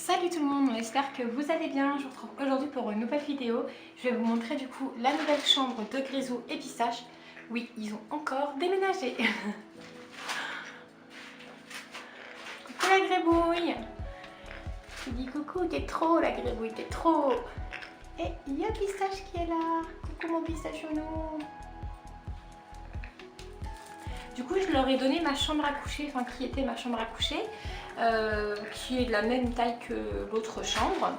Salut tout le monde, j'espère que vous allez bien. Je vous retrouve aujourd'hui pour une nouvelle vidéo. Je vais vous montrer du coup la nouvelle chambre de Grisou et Pistache. Oui, ils ont encore déménagé. Coucou la grébouille. Il dit coucou, t'es trop la grébouille, t'es trop. Et il y a Pistache qui est là. Coucou mon pistachounou. Du coup, je leur ai donné ma chambre à coucher, enfin qui était ma chambre à coucher, qui est de la même taille que l'autre chambre,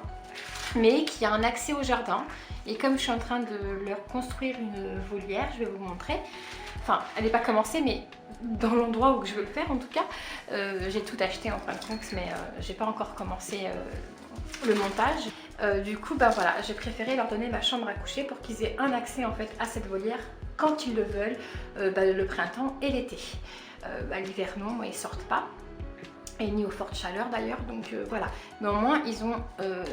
mais qui a un accès au jardin. Et comme je suis en train de leur construire une volière, je vais vous montrer. Enfin, elle n'est pas commencée, mais dans l'endroit où je veux le faire en tout cas. J'ai tout acheté en fin de compte, mais j'ai pas encore commencé le montage. Du coup, bah voilà, j'ai préféré leur donner ma chambre à coucher pour qu'ils aient un accès en fait à cette volière quand ils le veulent, le printemps et l'été. L'hiver non, moi ils sortent pas, et ni aux fortes chaleurs d'ailleurs, donc voilà. Mais au moins ils ont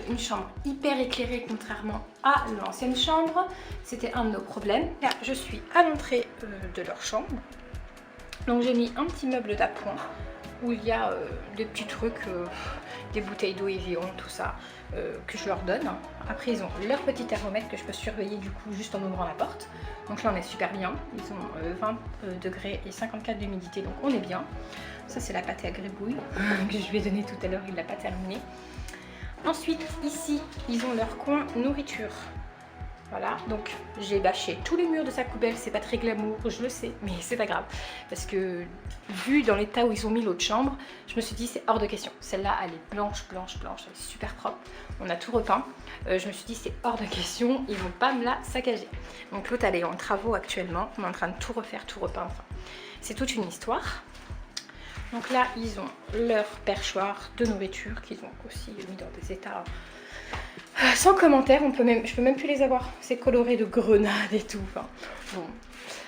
une chambre hyper éclairée contrairement à l'ancienne chambre. C'était un de nos problèmes. Là je suis à l'entrée de leur chambre, donc j'ai mis un petit meuble d'appoint où il y a des petits trucs, des bouteilles d'eau Evian, tout ça, que je leur donne. Après ils ont leur petit thermomètre que je peux surveiller du coup juste en ouvrant la porte. Donc là on est super bien, ils ont 20 degrés et 54 d'humidité, donc on est bien. Ça c'est la pâte à gribouille que je lui ai donnée tout à l'heure, il ne l'a pas terminée. Ensuite ici ils ont leur coin nourriture. Voilà, donc j'ai bâché tous les murs de sa poubelle, c'est pas très glamour, je le sais, mais c'est pas grave. Parce que vu dans l'état où ils ont mis l'autre chambre, je me suis dit c'est hors de question. Celle-là elle est blanche, blanche, blanche, elle est super propre. On a tout repeint. Je me suis dit c'est hors de question, ils vont pas me la saccager. Donc l'autre elle est en travaux actuellement, on est en train de tout refaire, tout repeindre. Enfin, c'est toute une histoire. Donc là ils ont leur perchoir de nourriture qu'ils ont aussi mis dans des états... sans commentaire, je peux même plus les avoir. C'est coloré de grenade et tout. Enfin, bon,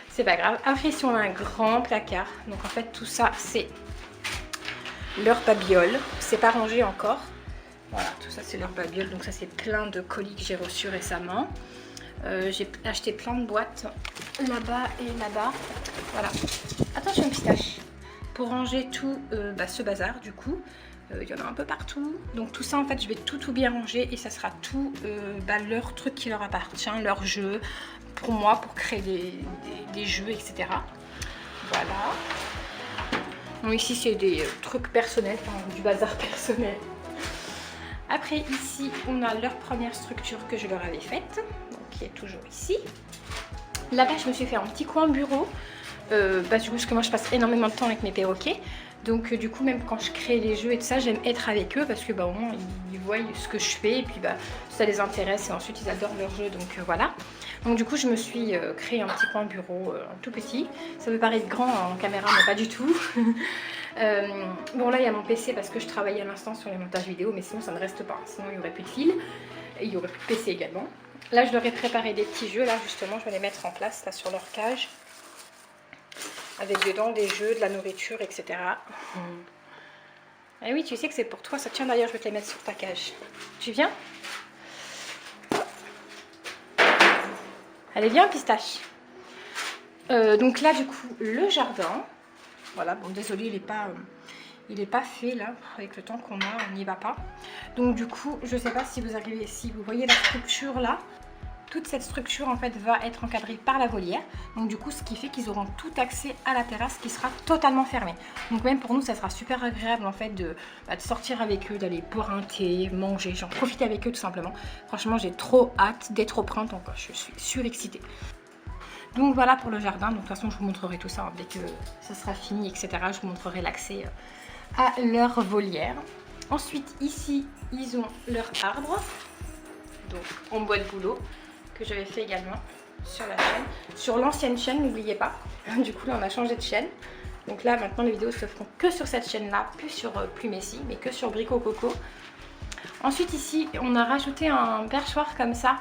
c'est pas grave. Après, ici, on a un grand placard. Donc, en fait, tout ça, c'est leur babiole. C'est pas rangé encore. Voilà, tout ça, c'est leur babiole. Donc, ça, c'est plein de colis que j'ai reçus récemment. J'ai acheté plein de boîtes là-bas et là-bas. Voilà. Attention, Pistache. Pour ranger tout ce bazar, du coup. Il y en a un peu partout, donc tout ça en fait je vais tout bien ranger et ça sera tout leur truc qui leur appartient, leur jeu pour moi, pour créer des jeux, etc. Voilà. Donc ici c'est des trucs personnels, enfin, du bazar personnel. Après ici on a leur première structure que je leur avais faite, donc qui est toujours ici. Là-bas je me suis fait un petit coin bureau, parce que moi je passe énormément de temps avec mes perroquets. Donc du coup même quand je crée les jeux et tout ça, j'aime être avec eux parce que au moins ils voient ce que je fais et puis ça les intéresse et ensuite ils adorent leur jeu, donc voilà. Donc du coup je me suis créé un petit coin bureau tout petit. Ça peut paraître grand en caméra mais pas du tout. Bon là il y a mon PC parce que je travaille à l'instant sur les montages vidéo, mais sinon ça ne reste pas, sinon il n'y aurait plus de fil et il n'y aurait plus de PC également. Là je leur ai préparé des petits jeux, là justement je vais les mettre en place là sur leur cage. Avec dedans des jeux, de la nourriture, etc. Et oui, tu sais que c'est pour toi. Ça tient d'ailleurs, je vais te les mettre sur ta cage. Tu viens? Allez, viens, Pistache. Donc là, du coup, le jardin. Voilà, bon, désolé, il est pas fait là. Avec le temps qu'on a, on n'y va pas. Donc du coup, je sais pas si vous arrivez, si vous voyez la structure là. Toute cette structure en fait va être encadrée par la volière, donc du coup ce qui fait qu'ils auront tout accès à la terrasse qui sera totalement fermée. Donc même pour nous ça sera super agréable en fait de sortir avec eux, d'aller boire un thé, manger, j'en profite avec eux tout simplement. Franchement j'ai trop hâte d'être au printemps, donc je suis surexcitée. Donc voilà pour le jardin, donc de toute façon je vous montrerai tout ça dès que ça sera fini, etc. Je vous montrerai l'accès à leur volière. Ensuite ici ils ont leur arbre, donc en bois de bouleau, que j'avais fait également sur la chaîne, sur l'ancienne chaîne, n'oubliez pas. Du coup là on a changé de chaîne, donc là maintenant les vidéos se feront que sur cette chaîne là, plus sur Plumessis, mais que sur Brico Coco. Ensuite ici on a rajouté un perchoir comme ça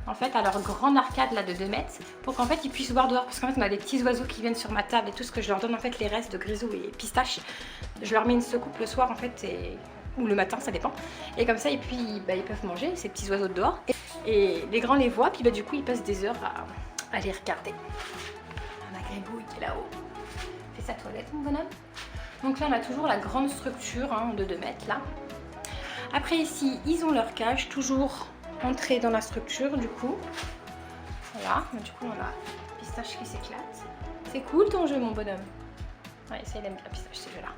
en fait à leur grande arcade là de 2 mètres, pour qu'en fait ils puissent voir dehors, parce qu'en fait on a des petits oiseaux qui viennent sur ma table et tout, ce que je leur donne en fait les restes de Grisou et Pistache, je leur mets une secoupe le soir en fait ou le matin, ça dépend, et comme ça et puis ils peuvent manger ces petits oiseaux de dehors et les grands les voient, puis du coup ils passent des heures à les regarder. On a Gribouille qui est là-haut, fait sa toilette mon bonhomme. Donc là on a toujours la grande structure de 2 mètres là. Après ici, ils ont leur cage, toujours entrée dans la structure du coup. Voilà, du coup on a Pistache qui s'éclate. C'est cool ton jeu mon bonhomme. Ouais, ça il aime bien Pistache ces jeux-là.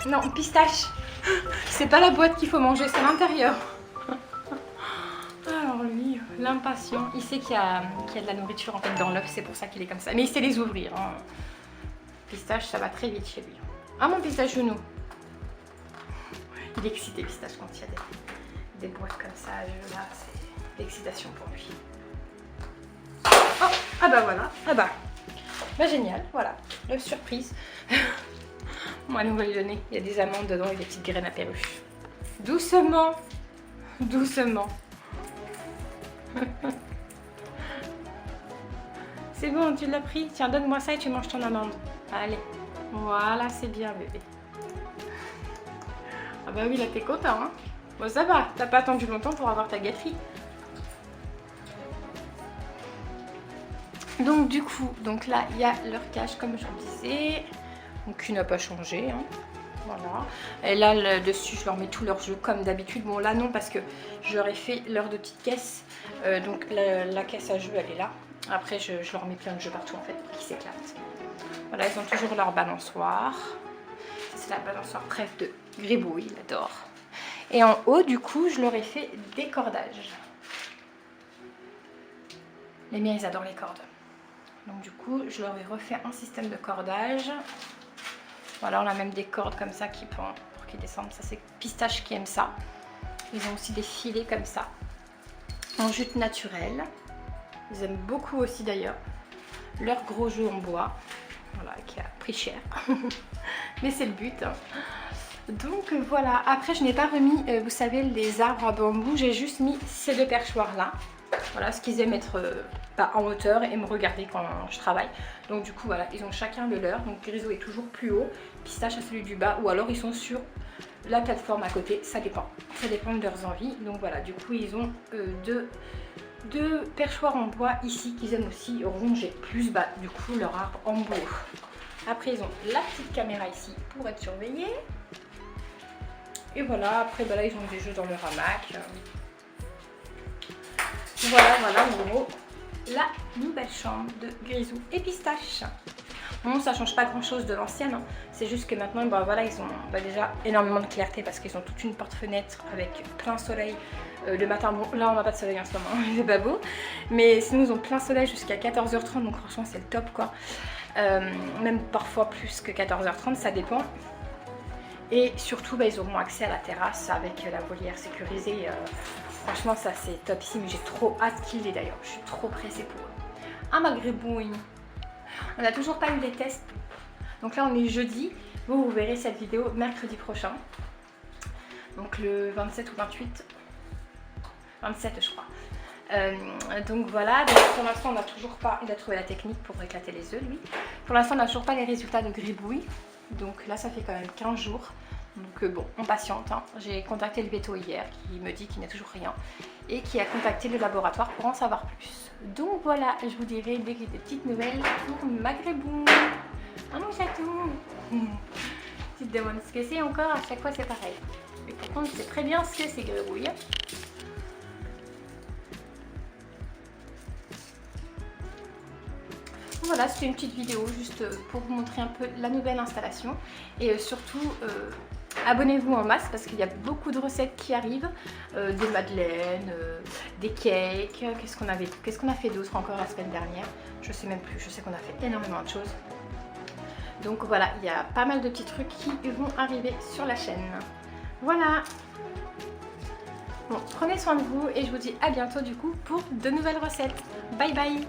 Non, Pistache, c'est pas la boîte qu'il faut manger, c'est l'intérieur. Alors lui, l'impatient, il sait qu'il y a de la nourriture en fait dans l'œuf, c'est pour ça qu'il est comme ça. Mais il sait les ouvrir. Hein. Pistache, ça va très vite chez lui. Ah mon Pistache genou. Il est excité Pistache quand il y a des boîtes comme ça, là, c'est l'excitation pour lui. Oh, ah bah voilà, ah bah génial, voilà, l'œuf surprise. Moi, nous va lui donner. Il y a des amandes dedans et des petites graines à perruche. Doucement. Doucement. C'est bon, tu l'as pris. Tiens, donne-moi ça et tu manges ton amande. Allez. Voilà, c'est bien, bébé. Ah bah oui, là, t'es content, hein. Bon, ça va. T'as pas attendu longtemps pour avoir ta gâterie. Donc, du coup, là, il y a leur cage, comme je vous disais. Donc qui n'a pas changé, hein. Voilà. Et là, dessus, je leur mets tous leurs jeux comme d'habitude. Bon, là, non, parce que je leur ai fait leur de petite caisse. Donc la caisse à jeux, elle est là. Après, je leur mets plein de jeux partout, en fait, pour qu'ils s'éclatent. Voilà, ils ont toujours leur balançoire. C'est la balançoire préf de Gribouille, il adore. Et en haut, du coup, je leur ai fait des cordages. Les miens, ils adorent les cordes. Donc du coup, je leur ai refait un système de cordage. Voilà, on a même des cordes comme ça qui pendent pour qu'ils descendent. Ça, c'est Pistache qui aime ça. Ils ont aussi des filets comme ça, en jute naturelle. Ils aiment beaucoup aussi d'ailleurs. Leur gros jeu en bois, voilà, qui a pris cher. Mais c'est le but. Hein. Donc voilà, après je n'ai pas remis, vous savez, les arbres à bambou. J'ai juste mis ces deux perchoirs là. Voilà, ce qu'ils aiment être en hauteur et me regarder quand je travaille. Donc du coup voilà, ils ont chacun le leur. Donc Grisou est toujours plus haut, Pistache à celui du bas, ou alors ils sont sur la plateforme à côté, ça dépend. Ça dépend de leurs envies. Donc voilà, du coup ils ont deux perchoirs en bois ici qu'ils aiment aussi ronger plus bas, du coup leur arbre en bois. Après ils ont la petite caméra ici pour être surveillés. Et voilà, après bah là ils ont des jeux dans leur hamac. Voilà, en gros, la nouvelle chambre de Grisou et Pistache. Bon, ça change pas grand chose de l'ancienne, hein. C'est juste que maintenant, bah, voilà, ils ont déjà énormément de clarté parce qu'ils ont toute une porte-fenêtre avec plein soleil le matin. Bon, là on n'a pas de soleil en ce moment, c'est pas beau, mais sinon ils ont plein soleil jusqu'à 14h30, donc franchement c'est le top quoi. Même parfois plus que 14h30, ça dépend. Et surtout, bah, ils auront accès à la terrasse avec la volière sécurisée. Franchement, ça c'est topissime. J'ai trop hâte qu'il l'ait d'ailleurs. Je suis trop pressée pour eux. Ah, ma gribouille. On n'a toujours pas eu les tests. Donc là, on est jeudi. Vous verrez cette vidéo mercredi prochain. Donc le 27 ou 28. 27, je crois. Donc voilà. Donc, pour l'instant, on n'a toujours pas... Il a trouvé la technique pour éclater les œufs, lui. Pour l'instant, on n'a toujours pas les résultats de gribouille. Donc là, ça fait quand même 15 jours. Donc bon, on patiente. Hein. J'ai contacté le veto hier qui me dit qu'il n'a toujours rien et qui a contacté le laboratoire pour en savoir plus. Donc voilà, je vous dirai dès que j'ai des petites nouvelles pour ma gribouille. Ah mon chaton. Tu te demandes ce que c'est encore, à chaque fois c'est pareil. Mais par contre, c'est très bien ce que c'est gribouille. Voilà, c'était une petite vidéo juste pour vous montrer un peu la nouvelle installation et surtout abonnez-vous en masse parce qu'il y a beaucoup de recettes qui arrivent, des madeleines, des cakes, qu'est-ce qu'on a fait d'autre encore la semaine dernière, je sais même plus, je sais qu'on a fait énormément de choses. Donc voilà, il y a pas mal de petits trucs qui vont arriver sur la chaîne. Voilà. Bon, prenez soin de vous et je vous dis à bientôt du coup pour de nouvelles recettes. Bye bye.